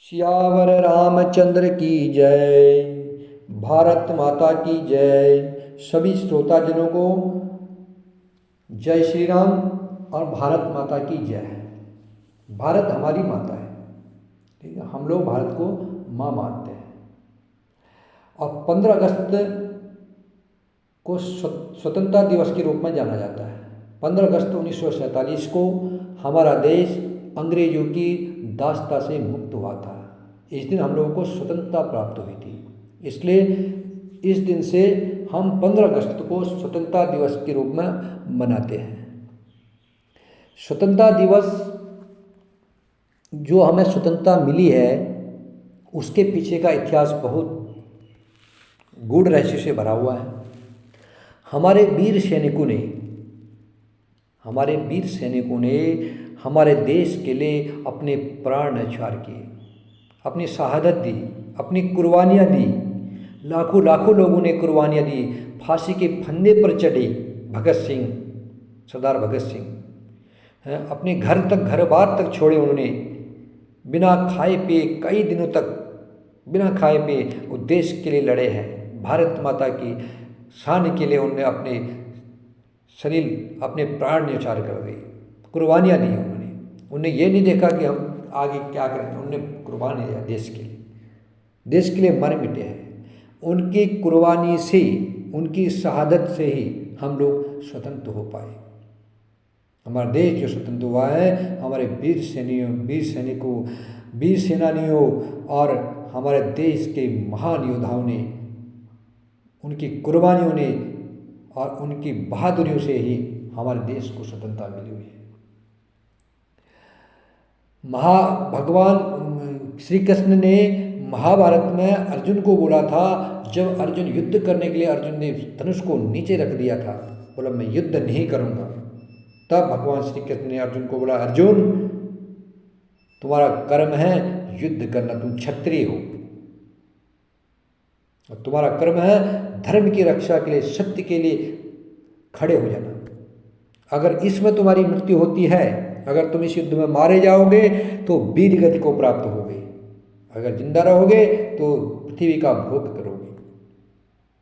सियावर रामचंद्र की जय। भारत माता की जय। सभी श्रोताजनों को जय श्री राम और भारत माता की जय। भारत हमारी माता है, ठीक है। हम लोग भारत को माँ मानते हैं और 15 अगस्त को स्वतंत्रता दिवस के रूप में जाना जाता है। 15 अगस्त 1947 को हमारा देश अंग्रेजों की दासता से मुक्त हुआ था। इस दिन हम लोगों को स्वतंत्रता प्राप्त हुई थी, इसलिए इस दिन से हम 15 अगस्त को स्वतंत्रता दिवस के रूप में मनाते हैं। स्वतंत्रता दिवस जो हमें स्वतंत्रता मिली है, उसके पीछे का इतिहास बहुत गूढ़ रहस्य से भरा हुआ है। हमारे वीर सैनिकों ने हमारे देश के लिए अपने प्राण न्यौछावर किए, अपनी शहादत दी, अपनी कुर्बानियाँ दी। लाखों लाखों लोगों ने कुर्बानियाँ दी। फांसी के फंदे पर चढ़े सरदार भगत सिंह अपने घर बार तक छोड़े। उन्होंने बिना खाए पिए कई दिनों तक बिना खाए पिए वो देश के लिए लड़े हैं। भारत माता की शान के लिए उन्होंने अपने शरीर, अपने प्राण न्यौछावर कर दिए, कुर्बानियाँ दी। उन्होंने ये नहीं देखा कि हम आगे क्या करेंगे, उन्होंने कुर्बानी दिया देश के लिए मर मिटे हैं। उनकी कुर्बानी से, उनकी शहादत से ही हम लोग स्वतंत्र हो पाए। हमारा देश जो स्वतंत्र हुआ है, हमारे वीर सैनिकों, वीर सेनानियों और हमारे देश के महान योद्धाओं ने, उनकी कुर्बानियों ने और उनकी बहादुरियों से ही हमारे देश को स्वतंत्रता मिली हुई है। भगवान श्री कृष्ण ने महाभारत में अर्जुन को बोला था, जब अर्जुन युद्ध करने के लिए अर्जुन ने धनुष को नीचे रख दिया था, बोला मैं युद्ध नहीं करूँगा, तब भगवान श्री कृष्ण ने अर्जुन को बोला, अर्जुन तुम्हारा कर्म है युद्ध करना, तुम क्षत्रिय हो और तुम्हारा कर्म है धर्म की रक्षा के लिए, सत्य के लिए खड़े हो जाना। अगर इसमें तुम्हारी मृत्यु होती है, अगर तुम इस युद्ध में मारे जाओगे तो वीर गति को प्राप्त होगे, अगर जिंदा रहोगे तो पृथ्वी का भोग करोगे।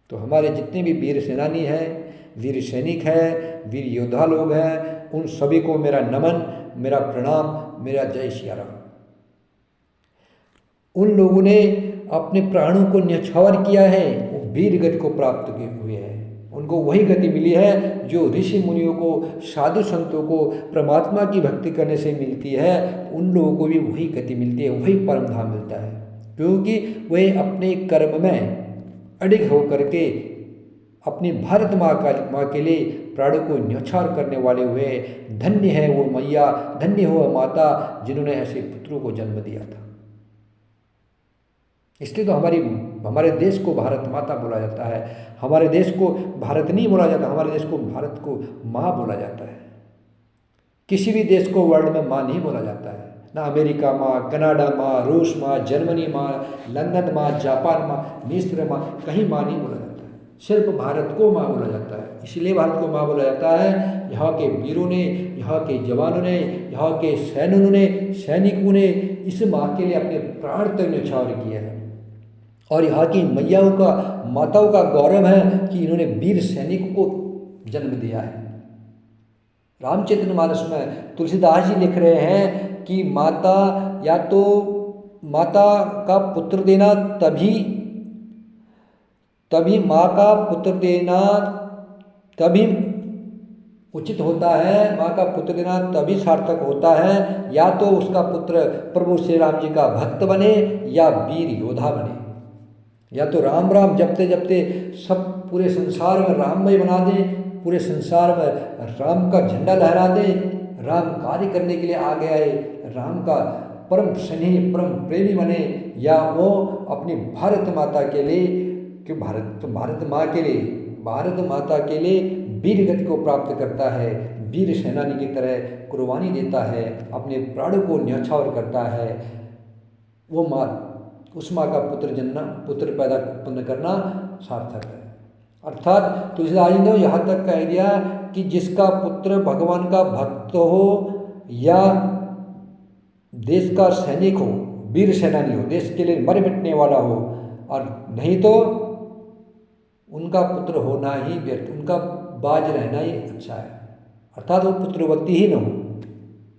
तो हमारे जितने भी वीर सेनानी हैं, वीर सैनिक हैं, वीर योद्धा लोग हैं, उन सभी को मेरा नमन, मेरा प्रणाम, मेरा जय सिया राम। उन लोगों ने अपने प्राणों को न्यौछावर किया है, वो वीर गति को प्राप्त हुए हैं। उनको वही गति मिली है जो ऋषि मुनियों को, साधु संतों को परमात्मा की भक्ति करने से मिलती है। उन लोगों को भी वही गति मिलती है, वही परम धाम मिलता है, क्योंकि वे अपने कर्म में अडिग होकर के अपनी भारत माँ के लिए प्राणों को न्यौछावर करने वाले हुए। धन्य है वो मैया, धन्य हो माता जिन्होंने ऐसे पुत्रों को जन्म दिया था। इसलिए तो हमारे देश को भारत माता बोला जाता है। हमारे देश को भारत नहीं बोला जाता, हमारे देश को भारत को माँ बोला जाता है। किसी भी देश को वर्ल्ड में माँ नहीं बोला जाता है, ना अमेरिका माँ, कनाडा माँ, रूस माँ, जर्मनी माँ, लंदन माँ, जापान माँ, मिस्र माँ, कहीं माँ नहीं बोला जाता है। सिर्फ भारत को माँ बोला जाता है। इसलिए भारत को माँ बोला जाता है, यहाँ के वीरों ने, यहाँ के जवानों ने, यहाँ के सैनिकों ने इस माँ के लिए अपने प्राण तक न्यौछावर किया है। और यहाँ की माताओं का गौरव है कि इन्होंने वीर सैनिक को जन्म दिया है। रामचरितमानस में तुलसीदास जी लिख रहे हैं कि माता या तो माता का पुत्र देना तभी माँ का पुत्र देना तभी उचित होता है, माँ का पुत्र देना तभी सार्थक होता है, या तो उसका पुत्र प्रभु श्री राम जी का भक्त बने या वीर योद्धा बने। या तो राम राम जपते जपते सब पूरे संसार में राममय बना दें, पूरे संसार में राम का झंडा लहरा दें, राम कार्य करने के लिए आगे आए, राम का परम स्नेही परम प्रेमी बने, या वो अपनी भारत माता के लिए, कि भारत माता के लिए वीर गति को प्राप्त करता है, वीर सेनानी की तरह कुर्बानी देता है, अपने प्राणों को न्यौछावर करता है। वो माँ, उस माँ का पुत्र पैदा उत्पन्न करना सार्थक है। अर्थात तुलसीदास जी ने यहाँ तक कह दिया कि जिसका पुत्र भगवान का भक्त हो या देश का सैनिक हो, वीर सेनानी हो, देश के लिए मर मिटने वाला हो, और नहीं तो उनका पुत्र होना ही व्यर्थ, उनका बाज रहना ही अच्छा है। अर्थात वो पुत्रवती ही न हो।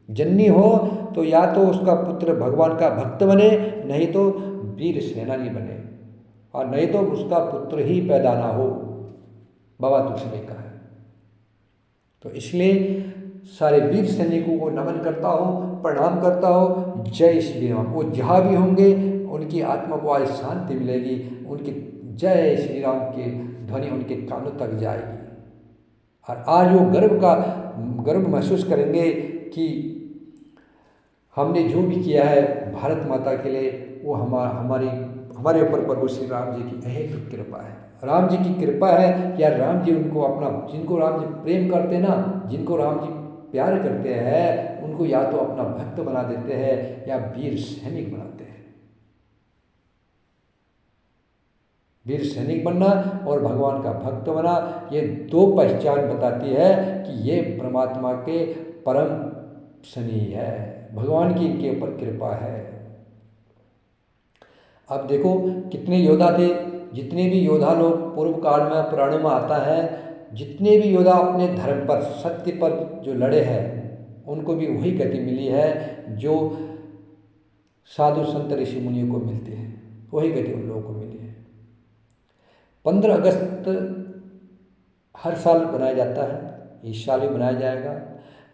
जननी हो तो या तो उसका पुत्र भगवान का भक्त बने, नहीं तो वीर सेनानी बने, और नहीं तो उसका पुत्र ही पैदा ना हो, बाबा तुलसी ने कहा है। तो इसलिए सारे वीर सैनिकों को नमन करता हूँ, प्रणाम करता हूँ। जय श्री राम। वो जहाँ भी होंगे उनकी आत्मा को आज शांति मिलेगी, उनकी जय श्री राम की ध्वनि उनके कानों तक जाएगी, और आज वो गर्व महसूस करेंगे कि हमने जो भी किया है भारत माता के लिए, वो हमारे ऊपर प्रभु श्री राम जी की अहेतुक कृपा है। राम जी की कृपा है या राम जी उनको अपना, जिनको राम जी प्रेम करते हैं ना, जिनको राम जी प्यार करते हैं, उनको या तो अपना भक्त बना देते हैं या वीर सैनिक बनाते हैं। वीर सैनिक बनना और भगवान का भक्त बना, ये दो पहचान बताती है कि ये परमात्मा के परम स्नेही है, भगवान की इनके ऊपर कृपा है। अब देखो कितने योद्धा थे, जितने भी योद्धा लोग पूर्व काल में पुराणों में आता है, जितने भी योद्धा अपने धर्म पर, सत्य पर जो लड़े हैं, उनको भी वही गति मिली है जो साधु संत ऋषि मुनियों को मिलती है, वही गति उन लोगों को मिली है। 15 अगस्त हर साल बनाया जाता है, इस साल भी बनाया जाएगा।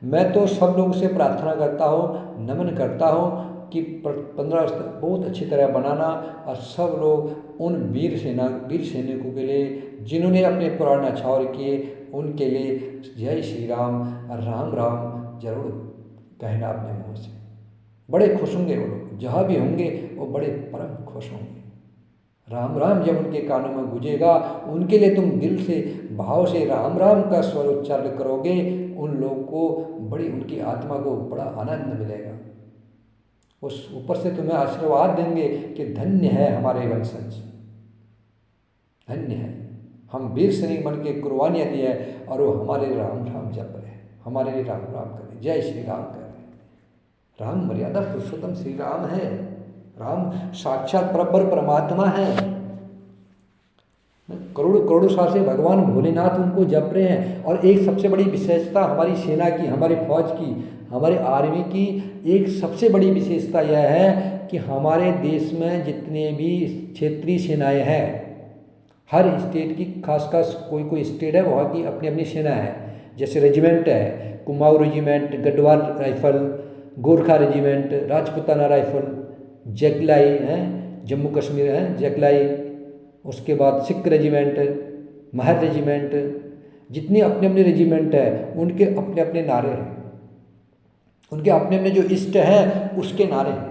मैं तो सब लोगों से प्रार्थना करता हूँ, नमन करता हूँ कि 15 अगस्त बहुत अच्छी तरह बनाना, और सब लोग उन वीर सैनिकों के लिए जिन्होंने अपने प्राण न्यौछावर किए, उनके लिए जय श्री राम, राम राम जरूर कहना अपने मुँह से। बड़े खुश होंगे वो लोग, जहाँ भी होंगे वो बड़े परम खुश होंगे। राम राम जब उनके कानों में गूंजेगा, उनके लिए तुम दिल से भाव से राम राम का स्वर उच्चारण करोगे, उन लोगों को बड़ी, उनकी आत्मा को बड़ा आनंद मिलेगा। उस ऊपर से तुम्हें आशीर्वाद देंगे कि धन्य है हमारे वंशज, धन्य है, हम वीर सैनिक बन के कुर्बानियाँ दी है, और वो हमारे राम राम जप रहे हैं, हमारे लिए राम राम करें, जय श्री राम कर रहे हैं। राम मर्यादा पुरुषोत्तम श्री राम है, राम साक्षात परब्रह्म परमात्मा है। करोड़ों करोड़ों साल से भगवान भोलेनाथ उनको जप रहे हैं। और एक सबसे बड़ी विशेषता हमारी सेना की, हमारे फौज की, हमारे आर्मी की एक सबसे बड़ी विशेषता यह है कि हमारे देश में जितने भी क्षेत्रीय सेनाएं हैं, हर स्टेट की खास कोई स्टेट है वहाँ की अपनी अपनी सेना है। जैसे रेजिमेंट है, Kumaon regiment, Garhwal rifle, Gorkha regiment, Rajputana rifle, JAK LI है, जम्मू कश्मीर है जैकलाई, उसके बाद सिख रेजिमेंट, महर रेजिमेंट, जितनी अपने अपने रेजिमेंट है उनके अपने अपने नारे हैं, उनके अपने अपने जो इष्ट है उसके नारे हैं।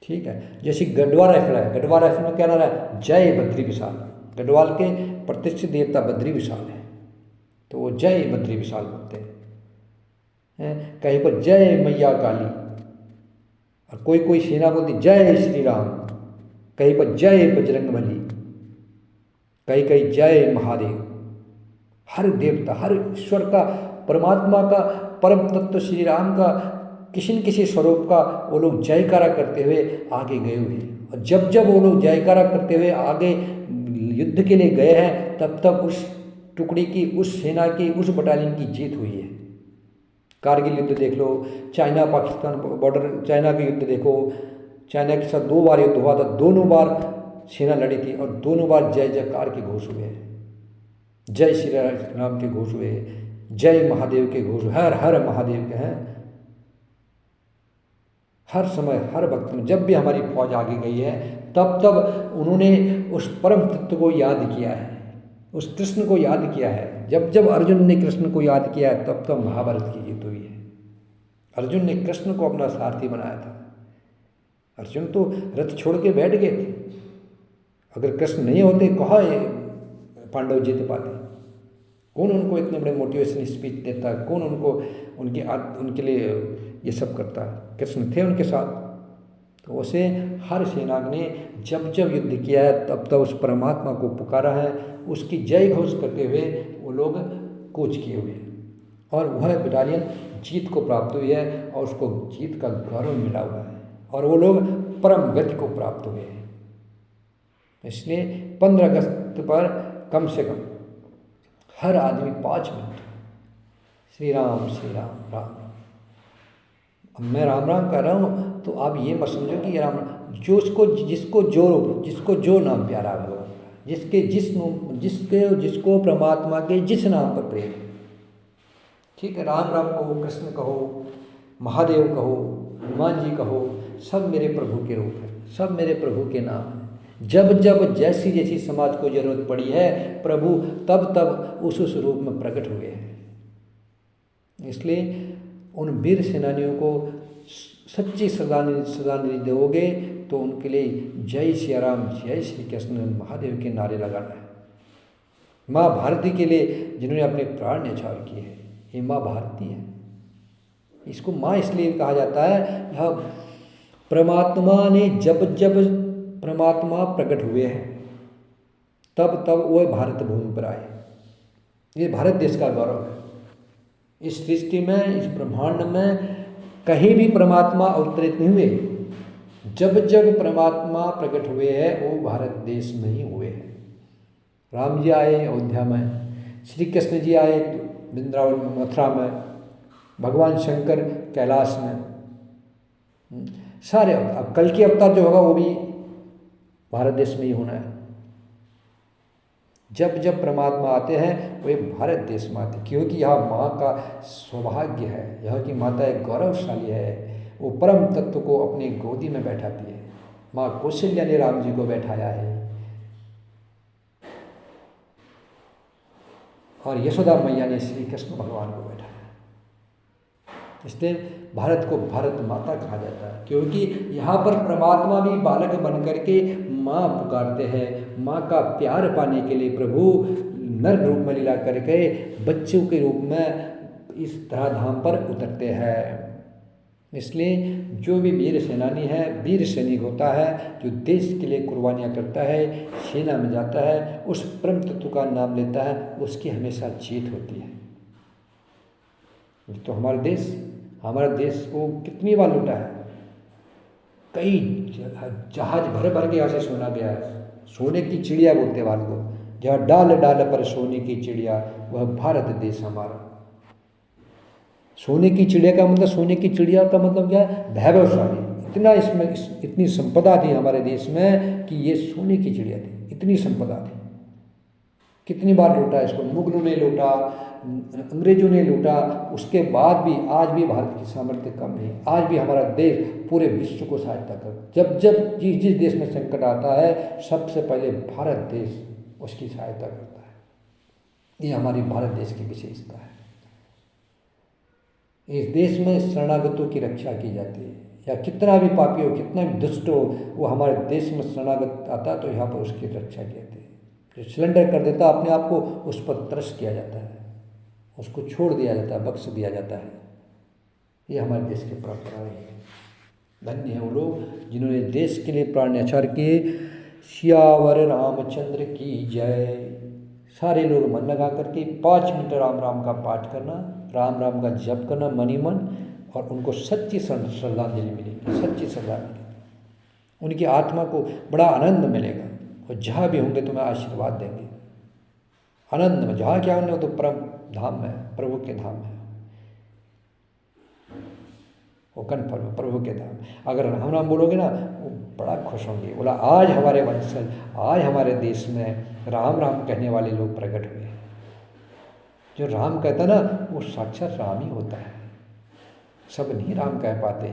ठीक है, जैसे गढ़वाल राइफल है, गढ़वाल राइफल में क्या नारा है? जय बद्री विशाल। गढ़वाल के प्रतिष्ठित देवता बद्री विशाल है, तो वो जय बद्री विशाल बोलते हैं। कहीं पर जय मैया काली, और कोई सेना बोलती जय श्री राम, कहीं पर जय बजरंगबली, कहीं जय महादेव। हर देवता, हर ईश्वर का, परमात्मा का, परम तत्व श्री राम का, किसी न किसी स्वरूप का वो लोग जयकारा करते हुए आगे गए हुए हैं। और जब वो लोग जयकारा करते हुए आगे युद्ध के लिए गए हैं, तब उस टुकड़ी की, उस सेना की, उस बटालियन की जीत हुई है। कारगिल युद्ध देख लो, चाइना पाकिस्तान बॉर्डर, चाइना का युद्ध देखो, चाइना के साथ 2 बार युद्ध हुआ था, दोनों बार सेना लड़ी थी और दोनों बार जय जयकार के घोष हुए हैं, जय श्री राम के घोष हुए, जय महादेव के घोष, हर हर महादेव के हैं। हर समय, हर वक्त में जब भी हमारी फौज आगे गई है, तब उन्होंने उस परम तत्व को याद किया है, उस कृष्ण को याद किया है। जब अर्जुन ने कृष्ण को याद किया है, तब महाभारत की जीत हुई है। अर्जुन ने कृष्ण को अपना सारथी बनाया था। अर्जुन तो रथ छोड़ के बैठ गए थे, अगर कृष्ण नहीं होते कहाँ पांडव जीत पाते? कौन उनको इतने बड़े मोटिवेशन स्पीच देता? कौन उनको उनके लिए ये सब करता? कृष्ण थे उनके साथ। तो उसे हर सेना ने जब युद्ध किया है, तब उस परमात्मा को पुकारा है, उसकी जय घोष करते हुए वो लोग कूच किए हुए हैं, और वह बटालियन जीत को प्राप्त हुई है और उसको जीत का गौरव मिला हुआ है। और वो लोग परम गति को प्राप्त हुए हैं। इसलिए 15 अगस्त पर कम से कम हर आदमी 5 मिनट श्री राम राम राम। अब मैं राम राम कर रहा हूँ तो आप ये मत समझो कि राम जो जिसको जो नाम प्यारा भगवान का, जिसको परमात्मा के जिस नाम पर प्रेम है, ठीक है, राम राम कहो, कृष्ण कहो, महादेव कहो, हनुमान जी कहो, सब मेरे प्रभु के रूप है, सब मेरे प्रभु के नाम हैं। जब जब जैसी जैसी समाज को जरूरत पड़ी है प्रभु तब तब उस रूप में प्रकट हुए हैं। इसलिए उन वीर सेनानियों को सच्ची श्रद्धांजलि दोगे तो उनके लिए जय श्री राम, जय श्री कृष्ण, महादेव के नारे लगाना है। माँ भारती के लिए जिन्होंने अपने प्राण न्यौछावर किए हैं, ये माँ भारती है। इसको माँ इसलिए कहा जाता है, यह परमात्मा ने जब जब परमात्मा प्रकट हुए हैं तब तब वह भारत भूमि पर आए। ये भारत देश का गौरव है। इस सृष्टि में, इस ब्रह्मांड में कहीं भी परमात्मा अवतरित नहीं हुए। जब जब परमात्मा प्रकट हुए हैं वो भारत देश में ही हुए हैं। राम जी आए अयोध्या में, श्री कृष्ण जी आए वृंदावन मथुरा में, भगवान शंकर कैलाश में, सारे अब कल की अवतार जो होगा वो भी भारत देश में ही होना है। जब जब परमात्मा आते हैं वे भारत देश में आते, क्योंकि यह माँ का सौभाग्य है, यह की माता एक गौरवशाली है। वो परम तत्व को अपनी गोदी में बैठाती है। माँ कौशल्या ने राम जी को बैठाया है और यशोदा मैया ने श्री कृष्ण भगवान को बैठाया। इसलिए भारत को भारत माता कहा जाता है, क्योंकि यहाँ पर परमात्मा भी बालक बन करके माँ पुकारते हैं। माँ का प्यार पाने के लिए प्रभु नर रूप में लीला करके बच्चों के रूप में इस धराधाम पर उतरते हैं। इसलिए जो भी वीर सेनानी है, वीर सैनिक होता है, जो देश के लिए कुर्बानियाँ करता है, सेना में जाता है, उस परम तत्व का नाम लेता है, उसकी हमेशा जीत होती है। तो हमारा देश को कितनी बार लूटा है, कई जहाज भर भर के यहाँ से सोना गया है। सोने की चिड़िया बोलते भारत को, जहाँ डाल डाल पर सोने की चिड़िया, वह भारत देश हमारा। सोने की चिड़िया का मतलब, सोने की चिड़िया का मतलब क्या है? वैभवशाली। इतना इसमें इतनी संपदा थी हमारे देश में कि ये सोने की चिड़िया थी, इतनी संपदा थी। कितनी बार लूटा इसको, मुगलों ने लूटा, अंग्रेजों ने लूटा, उसके बाद भी आज भी भारत की सामर्थ्य कम नहीं। आज भी हमारा देश पूरे विश्व को सहायता कर, जब जब जिस देश में संकट आता है सबसे पहले भारत देश उसकी सहायता करता है। ये हमारी भारत देश की विशेषता है। इस देश में शरणागतों की रक्षा की जाती है, या कितना भी पापी हो, कितना भी दुष्ट हो, वो हमारे देश में शरणागत आता तो यहाँ पर उसकी रक्षा की जाती है। जो सिलेंडर कर देता अपने आप को, उस पर तरस किया जाता है, उसको छोड़ दिया जाता है, बख्श दिया जाता है। ये हमारे देश की परंपरा है। धन्य है वो लोग जिन्होंने देश के लिए प्राण न्यौछावर किए। सियावर रामचंद्र की जय। सारे लोग मन लगा करके 5 मिनट राम राम का पाठ करना, राम राम का जप करना मनी मन, और उनको सच्ची श्रद्धांजलि मिलेगी, सच्ची श्रद्धांजलि। उनकी आत्मा को बड़ा आनंद मिलेगा, और जहाँ भी होंगे तुम्हें आशीर्वाद देंगे आनंद में। जहाँ क्या होंगे तो परम धाम में, प्रभु के धाम में, वो कन्फर्म प्रभु के धाम। अगर राम राम बोलोगे ना, वो बड़ा खुश होंगे। बोला आज हमारे वंशज, आज हमारे देश में राम राम कहने वाले लोग प्रकट हुए हैं। जो राम कहता ना, वो साक्षात राम ही होता है। सब नहीं राम कह पाते।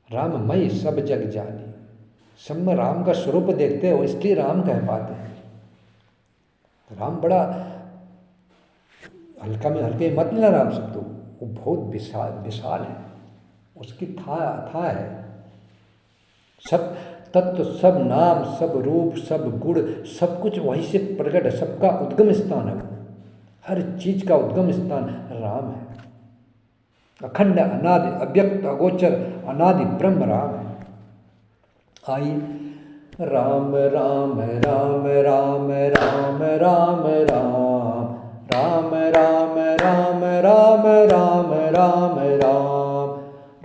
राममय सब जग जानी, सब में राम का स्वरूप देखते हो, इसलिए राम कह पाते हैं। राम बड़ा हल्का में हल्के मत लेना राम शब्द, वो बहुत विशाल है, उसकी था है। सब तत्व, सब नाम, सब रूप, सब गुण, सब कुछ वहीं से प्रकट है। सबका उद्गम स्थान है, हर चीज का उद्गम स्थान राम है। अखंड अनादि अव्यक्त अगोचर अनादि ब्रह्म राम है। आइए राम राम राम राम राम राम राम राम राम राम राम राम राम राम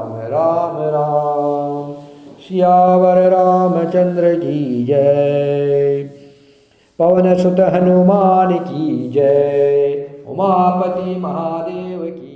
राम राम राम। सियावर रामचंद्र की जय। पवन सुत हनुमान की जय। उमापति महादेव की